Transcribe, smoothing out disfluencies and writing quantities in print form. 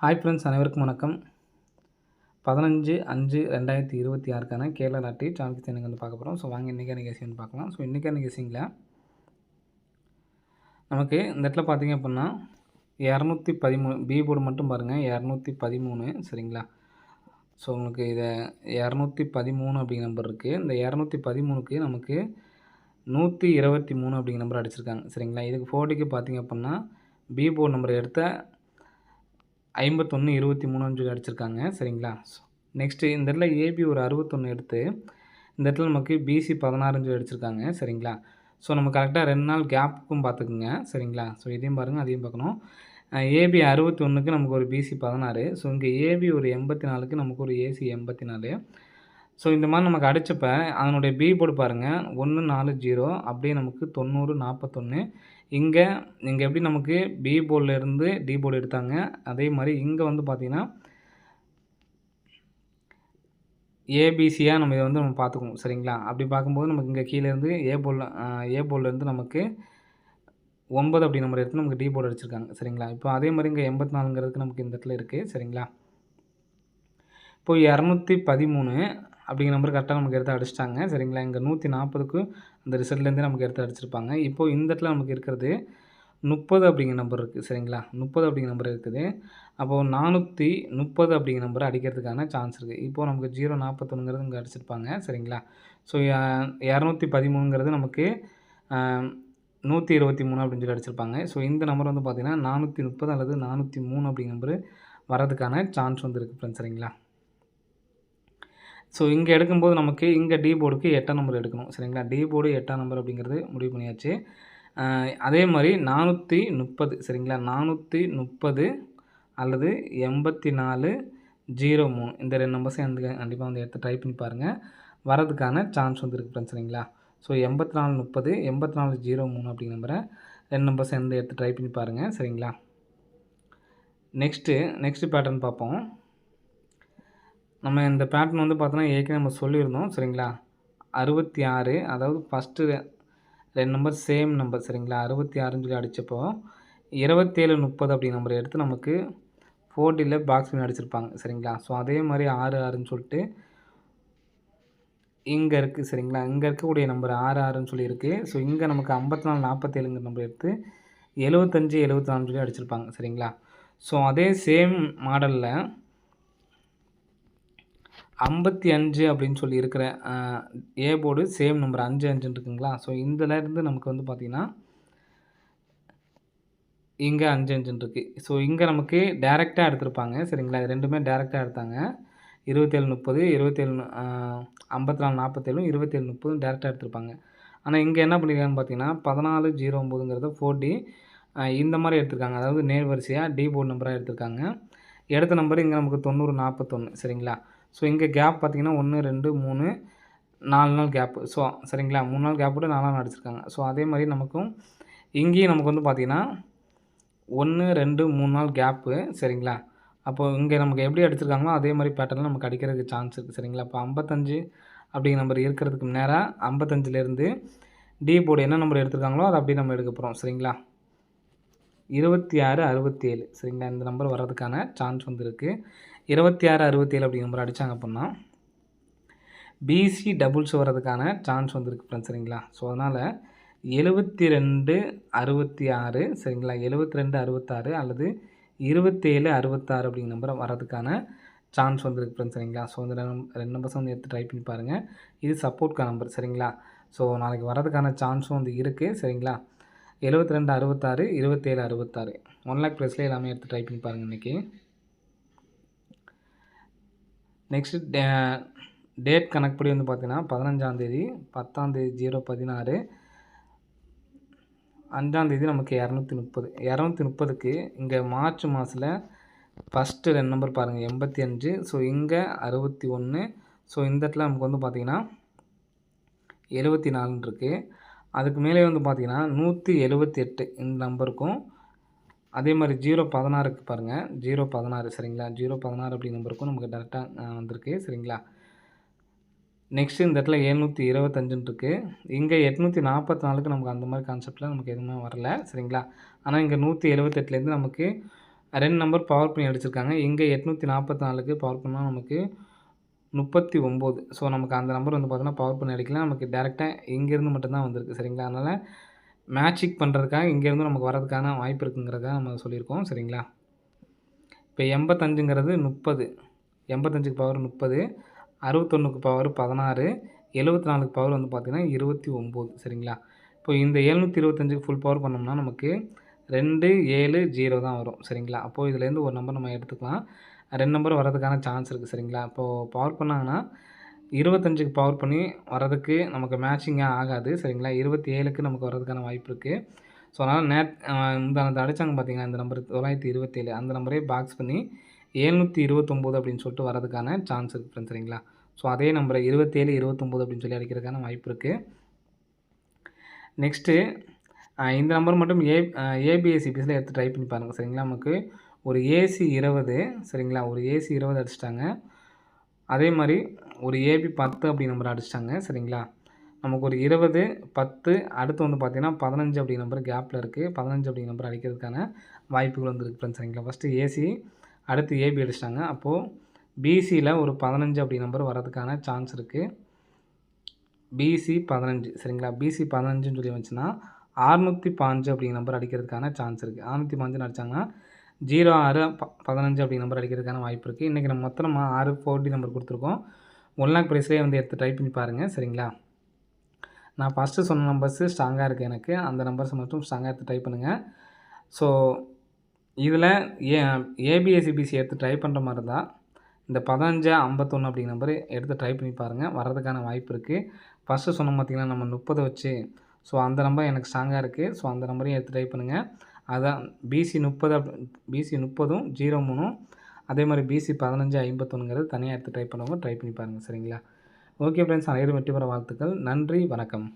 Hi friends, அனைவருக்கும் வணக்கம். 15/5/2026க்கான Kerala lottery chance எனக்கு வந்து பார்க்க போகிறோம். ஸோ வாங்க இன்றைக்கான கெஸிங்னு பார்க்கலாம். ஸோ இன்றைக்கான கெஸிங்கில் நமக்கு இந்த இடத்துல பார்த்தீங்க அப்படின்னா 213 பி போர்டு மட்டும் பாருங்கள், 213 சரிங்களா. ஸோ உங்களுக்கு இதை 213 அப்படிங்கிற நம்பர் இருக்குது. இந்த 213க்கு நமக்கு 123 அப்படிங்கிற நம்பர் அடிச்சிருக்காங்க சரிங்களா. இதுக்கு 4டிக்கு பார்த்தீங்க அப்படின்னா பி போர்டு நம்பர் எடுத்த 5123 சொல்லி அடிச்சிருக்காங்க சரிங்களா. நெக்ஸ்ட்டு இந்த இடத்துல ஏபி ஒரு 61 எடுத்து இந்த இடத்துல நமக்கு பிசி 16 சொல்லி அடிச்சிருக்காங்க சரிங்களா. ஸோ நம்ம கரெக்டாக 2 நாள் கேப்புக்கும் பார்த்துக்குங்க சரிங்களா. ஸோ இதையும் பாருங்கள், அதையும் பார்க்கணும். ஏபி 61க்கு நமக்கு ஒரு பிசி 16. ஸோ இங்கே ஏபி ஒரு 84க்கு நமக்கு ஒரு ஏசி 84. ஸோ இந்த மாதிரி நமக்கு அடித்தப்ப அதனுடைய பி போர்டு பாருங்கள் 140 அப்படியே நமக்கு 90 41. இங்கே எப்படி நமக்கு பி போர்டிலேருந்து டி போர்டு எடுத்தாங்க, அதே மாதிரி இங்கே வந்து பார்த்திங்கன்னா ஏபிசியாக நம்ம இதை வந்து நம்ம பார்த்துக்குவோம் சரிங்களா. அப்படி பார்க்கும்போது நமக்கு இங்கே கீழேருந்து ஏ போர்டிலேருந்து நமக்கு 9 அப்படி நம்பர் எடுத்து நமக்கு டி போர்டு அடிச்சிருக்காங்க சரிங்களா. இப்போ அதே மாதிரி இங்கே 84ங்கிறதுக்கு நமக்கு இந்த இடத்துல இருக்குது சரிங்களா. இப்போ 213 அப்படிங்கிற நம்பர் கரெக்டாக நமக்கு எடுத்து அடிச்சிட்டாங்க சரிங்களா. இங்கே 140க்கு அந்த ரிசல்ட்லேருந்தே நமக்கு எடுத்து அடிச்சிருப்பாங்க. இப்போது இந்த இடத்துல நமக்கு இருக்கிறது 30 அப்படிங்கிற நம்பர் இருக்குது சரிங்களா. 30 அப்படிங்கிற நம்பர் இருக்குது. அப்போது 430 அப்படிங்கிற நம்பரை அடிக்கிறதுக்கான சான்ஸ் இருக்குது. இப்போது நமக்கு 041ங்கிறது இங்கே அடிச்சிருப்பாங்க சரிங்களா. ஸோ 213ங்கிறது நமக்கு 123 அப்படின்னு சொல்லி அடிச்சிருப்பாங்க. ஸோ இந்த நம்பர் வந்து பார்த்திங்கன்னா 430 அல்லது 403 அப்படிங்கிற நம்பர் வரதுக்கான சான்ஸ் வந்து இருக்குது ஃப்ரெண்ட்ஸ் சரிங்களா. ஸோ இங்கே எடுக்கும்போது நமக்கு இங்கே டி போர்டுக்கு 8ஆம் நம்பர் எடுக்கணும் சரிங்களா. டி போர்டு 8ஆம் நம்பர் அப்படிங்கிறது முடிவு பண்ணியாச்சு. அதே மாதிரி 430 சரிங்களா. 430 அல்லது 8403 இந்த 2 நம்பர்ஸையும் வந்து கண்டிப்பாக வந்து எடுத்து ட்ரை பண்ணி பாருங்கள். வரதுக்கான சான்ஸ் வந்து இருக்குது ஃப்ரெண்ட்ஸ் சரிங்களா. ஸோ 8430 8403 அப்படிங்கிற நம்பரை 2 நம்பர்ஸை வந்து எடுத்து ட்ரை பண்ணி பாருங்கள் சரிங்களா. நெக்ஸ்ட்டு பேட்டர்ன் பார்ப்போம். நம்ம இந்த பேட்டர்ன் வந்து பார்த்தோன்னா ஏற்கனவே நம்ம சொல்லியிருந்தோம் சரிங்களா. 66 அதாவது ஃபஸ்ட்டு 2 நம்பர் சேம் நம்பர் சரிங்களா. 66ன்னு சொல்லி அடித்தப்போ 2730 அப்படிங்கிற நம்பரை எடுத்து நமக்கு 4டியில் பாக்ஸ் பண்ணி அடிச்சிருப்பாங்க சரிங்களா. ஸோ அதே மாதிரி 66ன்னு சொல்லிட்டு இங்கே இருக்குது சரிங்களா. இங்கே இருக்கக்கூடிய நம்பர் 66ன்னு சொல்லி இருக்குது. ஸோ இங்கே நமக்கு 5447ங்கிற நம்பர் எடுத்து 7574 சொல்லி அடிச்சிருப்பாங்க சரிங்களா. ஸோ அதே சேம் மாடலில் 55 அப்படின்னு சொல்லி இருக்கிற ஏ போர்டு சேம் நம்பர் 55 இருக்குங்களா. ஸோ இதிலேருந்து நமக்கு வந்து பார்த்திங்கன்னா இங்கே 55 இருக்குது. ஸோ இங்கே நமக்கு டேரெக்டாக எடுத்திருப்பாங்க சரிங்களா. இது ரெண்டுமே டேரெக்டாக எடுத்தாங்க. 2730 5447 2730 டேரெக்டாக எடுத்திருப்பாங்க. ஆனால் இங்கே என்ன பண்ணியிருக்காங்கன்னு பார்த்தீங்கன்னா 1409ங்கிறது 4D இந்த மாதிரி எடுத்திருக்காங்க. அதாவது நேர் வரிசையாக டி போர்டு நம்பராக எடுத்திருக்காங்க. எடுத்த நம்பர் இங்கே நமக்கு 9041 சரிங்களா. ஸோ இங்கே கேப் பார்த்திங்கன்னா 1 2 3 4 நாள் கேப்பு. ஸோ சரிங்களா, 3 நாள் கேப் விட்டு 4 நாள் அடிச்சிருக்காங்க. ஸோ அதே மாதிரி நமக்கும் இங்கேயும் நமக்கு வந்து பார்த்திங்கன்னா 1 2 3 நாள் கேப்பு சரிங்களா. அப்போது இங்கே நமக்கு எப்படி அடிச்சிருக்காங்களோ அதே மாதிரி பேட்டர்னில் நமக்கு அடிக்கிறதுக்கு சான்ஸ் இருக்குது சரிங்களா. இப்போ 55 அப்படிங்கிற நம்பர் இருக்கிறதுக்கு நேராக 55லேருந்து டி போர்டு என்ன நம்பர் எடுத்திருக்காங்களோ அதை அப்படியே நம்ம எடுக்க போகிறோம் சரிங்களா. 2667 சரிங்களா. இந்த நம்பர் வர்றதுக்கான சான்ஸ் வந்து இருக்குது. 2667 அப்படிங்கிற நம்பர் அடித்தாங்க அப்படின்னா பிசி டபுள்ஸ் வர்றதுக்கான சான்ஸ் வந்து இருக்குது ஃப்ரெண்ட்ஸ் சரிங்களா. ஸோ அதனால் 7266 சரிங்களா. 7266 அல்லது 2766 அப்படிங்கிற நம்பர் வர்றதுக்கான சான்ஸ் வந்துருக்கு ஃப்ரெண்ட்ஸ் சரிங்களா. ஸோ இந்த 2 நம்பர்ஸை வந்து எடுத்து ட்ரை பண்ணி பாருங்கள். இது சப்போர்ட்கான நம்பர் சரிங்களா. ஸோ நாளைக்கு வர்றதுக்கான சான்ஸும் வந்து இருக்குது சரிங்களா. 7266 2766 1 லேக் ப்ரைஸில் எல்லாமே எடுத்து ட்ரை பண்ணி பாருங்கள் இன்றைக்கி. நெக்ஸ்ட்டு டேட் கணக்குப்படி வந்து பார்த்திங்கன்னா 15ஆந்தேதி 10ஆந்தேதி 016 5ஆந்தேதி நமக்கு 230க்கு இங்கே மார்ச் மாதத்தில் ஃபஸ்ட்டு 2 நம்பர் பாருங்கள் 85. ஸோ இங்கே 61. ஸோ இந்த இடத்துல நமக்கு வந்து பார்த்திங்கன்னா 74 இருக்குது. அதுக்கு மேலே வந்து பார்த்திங்கன்னா 178 இந்த நம்பருக்கும் அதே மாதிரி 016க்கு பாருங்கள் 016 சரிங்களா. 016 அப்படி நம்பருக்கும் நமக்கு டேரெக்டாக வந்திருக்கு சரிங்களா. நெக்ஸ்ட்டு இந்த இடத்துல 725 இருக்குது. இங்கே 844க்கு நமக்கு அந்த மாதிரி கான்செப்டில் நமக்கு எதுவுமே வரல சரிங்களா. ஆனால் இங்கே 178லேருந்து நமக்கு 2 நம்பர் பவர் பண்ணி அடிச்சிருக்காங்க. இங்க 844க்கு பவர் பண்ணா நமக்கு 39. ஸோ, நமக்கு அந்த நம்பர் வந்து பார்த்தீங்கன்னா, பவர் பண்ணி அடிக்கல. நமக்கு டைரக்ட்டா இங்கேருந்து மட்டும் தான் வந்திருக்கு. சரிங்களா? அதனால மேட்சிக் பண்ணுறதுக்காக இங்கேருந்து நமக்கு வரதுக்கான வாய்ப்பு இருக்குங்கிறத நம்ம சொல்லியிருக்கோம். சரிங்களா? இப்போ 85ங்கிறது 30. 85க்கு பவர் 30, 61க்கு பவர் 16, 74க்கு பவர் வந்து பார்த்தீங்கன்னா 29. சரிங்களா? இப்போ இந்த 725க்கு ஃபுல் பவர் பண்ணோம்னா நமக்கு 2, 7, 0 தான் வரும். சரிங்களா? அப்போ இதுலேருந்து ஒரு நம்பர் நம்ம எடுத்துக்கலாம். 2 நம்பர் வரதுக்கான சான்ஸ் இருக்குது. சரிங்களா? இப்போது பவர் பண்ணாங்கன்னா 25க்கு பவர் பண்ணி வரதுக்கு நமக்கு மேட்சிங்கா ஆகாது. சரிங்களா? 27க்கு நமக்கு வரதுக்கான வாய்ப்பு இருக்குது. ஸோ, அதனால் முந்தானத்து அடிச்சாங்க பார்த்தீங்களா, இந்த நம்பர் 927 அந்த நம்பரே பாக்ஸ் பண்ணி 729 அப்படின்னு சொல்லிட்டு வரதுக்கான சான்ஸ் இருக்குது ஃப்ரெண்ட்ஸ். சரிங்களா? ஸோ, அதே நம்பரை 27, 29 அப்படின்னு சொல்லி அடிக்கிறதுக்கான வாய்ப்பு இருக்குது. நெக்ஸ்ட்டு இந்த நம்பர் மட்டும் ஏபிஎஸ்சிபிஎஸ்சியில் எடுத்து ட்ரை பண்ணி பாருங்கள். சரிங்களா? நமக்கு ஒரு ஏசி 20 சரிங்களா? ஒரு ஏசி 20 அடிச்சிட்டாங்க. அதே மாதிரி ஒரு ஏபி 10 அப்படி நம்பர் அடிச்சிட்டாங்க. சரிங்களா? நமக்கு ஒரு 20, 10 அடுத்து வந்து பார்த்தீங்கன்னா 15 அப்படி நம்பர் கேப்பில் இருக்குது. 15 அப்படி நம்பர் அடிக்கிறதுக்கான வாய்ப்புகள் வந்துருக்கு ஃப்ரெண்ட்ஸ். சரிங்களா? ஃபஸ்ட்டு ஏசி அடுத்து ஏபி அடிச்சிட்டாங்க. அப்போது பிசியில் ஒரு 15 அப்படி நம்பர் வரதுக்கான சான்ஸ் இருக்குது. பிசி 15 சரிங்களா? பிசி 15ன்னு சொல்லி வந்துச்சுன்னா 605 அப்படிங்கிற நம்பர் அடிக்கிறதுக்கான சான்ஸ் இருக்குது. 605ன்னு அடித்தாங்கன்னா 06 15 அப்படிங்கிற நம்பர் அடிக்கிறதுக்கான வாய்ப்பு இருக்குது. இன்றைக்கி நம்ம மொத்தம் 6 4D நம்பர் கொடுத்துருக்கோம். 1 லேக் ப்ரைஸ்லேயே வந்து எடுத்து ட்ரை பண்ணி பாருங்கள். சரிங்களா? நான் ஃபஸ்ட்டு சொன்ன நம்பர்ஸு ஸ்ட்ராங்காக இருக்குது எனக்கு. அந்த நம்பர்ஸை மட்டும் ஸ்ட்ராங்காக எடுத்து ட்ரை பண்ணுங்கள். ஸோ, இதில் ஏபிஎஸ்சிபிசி எடுத்து ட்ரை பண்ணுற மாதிரி இருந்தால் இந்த 15 51 அப்படிங்கிற நம்பர் எடுத்து ட்ரை பண்ணி பாருங்கள். வர்றதுக்கான வாய்ப்பு இருக்குது. ஃபஸ்ட்டு சொன்ன பார்த்திங்கன்னா நம்ம 30 வச்சு ஸோ, அந்த நம்பர் எனக்கு ஸ்ட்ராங்காக இருக்குது. ஸோ, அந்த நம்பரையும் எடுத்து ட்ரை பண்ணுங்கள். அதான் பிசி 30ம் 03ம் அதே மாதிரி பிசி 15 51ங்கிறது தனியாக எடுத்து ட்ரை பண்ணுறவங்க ட்ரை பண்ணி பாருங்கள். சரிங்களா? ஓகே ஃப்ரெண்ட்ஸ், அனைவரும் வெற்றி பெற வாழ்த்துக்கள். நன்றி, வணக்கம்.